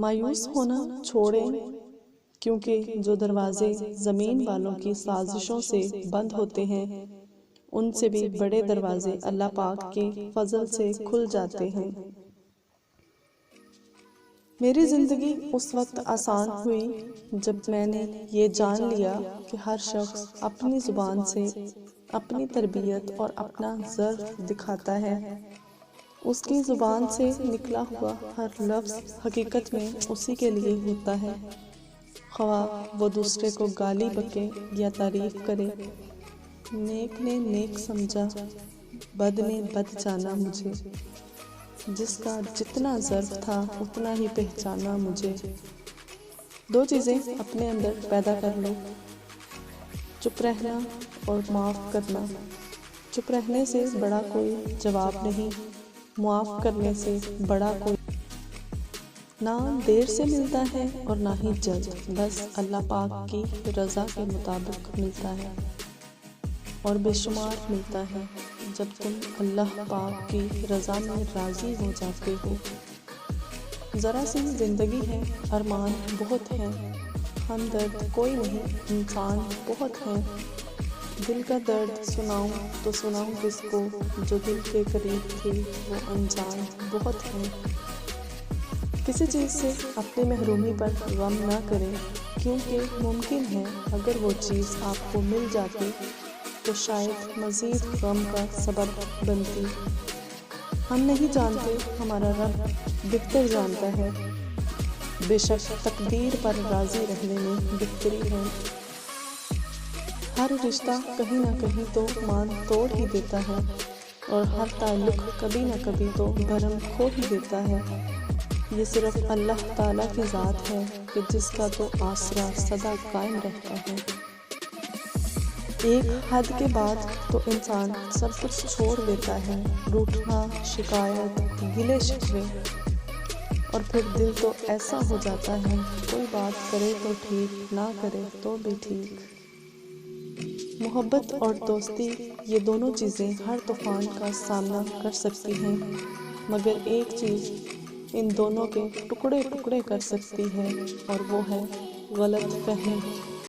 مایوس ہونا چھوڑیں، کیونکہ جو دروازے زمین والوں کی سازشوں سے بند ہوتے ہیں ان سے بھی بڑے دروازے اللہ پاک کے فضل سے کھل جاتے ہیں۔ میری زندگی اس وقت آسان ہوئی جب میں نے یہ جان لیا کہ ہر شخص اپنی زبان سے اپنی تربیت اور اپنا ظرف دکھاتا ہے۔ اس کی زبان سے نکلا ہوا ہر لفظ حقیقت میں اسی کے لیے ہوتا ہے، خواہ وہ دوسرے کو گالی بکے یا تعریف کرے۔ نیک نے نیک سمجھا، بد نے بد جانا مجھے، جس کا جتنا ظرف تھا اتنا ہی پہچانا مجھے۔ دو چیزیں اپنے اندر پیدا کر لو، چپ رہنا اور معاف کرنا۔ چپ رہنے سے بڑا کوئی جواب نہیں، معاف کرنے سے بڑا کوئی نہ دیر سے ملتا ہے اور نہ ہی جلد، بس اللہ پاک کی رضا کے مطابق ملتا ہے اور بے شمار ملتا ہے جب تم اللہ پاک کی رضا میں راضی ہو جاتے ہو۔ ذرا سی زندگی ہے، ارمان بہت ہیں، ہمدرد کوئی نہیں، انسان بہت ہیں۔ دل کا درد سناؤں تو سناؤں کس کو، جو دل کے قریب تھی وہ انجان بہت ہیں۔ کسی چیز سے اپنی محرومی پر غم نہ کریں، کیونکہ ممکن ہے اگر وہ چیز آپ کو مل جاتی تو شاید مزید غم کا سبب بنتی۔ ہم نہیں جانتے، ہمارا رب بہتر جانتا ہے، بے شک تقدیر پر راضی رہنے میں بہتری ہے۔ ہر رشتہ کہیں نہ کہیں تو مان توڑ ہی دیتا ہے، اور ہر تعلق کبھی نہ کبھی تو بھرم کھو ہی دیتا ہے۔ یہ صرف اللہ تعالیٰ کی ذات ہے کہ جس کا تو آسرا سدا قائم رہتا ہے۔ ایک حد کے بعد تو انسان سب کچھ چھوڑ دیتا ہے، روٹھنا، شکایت، گلے شکوے، اور پھر دل تو ایسا ہو جاتا ہے کوئی بات کرے تو ٹھیک، نہ کرے تو بھی ٹھیک۔ محبت اور دوستی، یہ دونوں چیزیں ہر طوفان کا سامنا کر سکتی ہیں، مگر ایک چیز ان دونوں کے ٹکڑے ٹکڑے کر سکتی ہے، اور وہ ہے غلط فہمی۔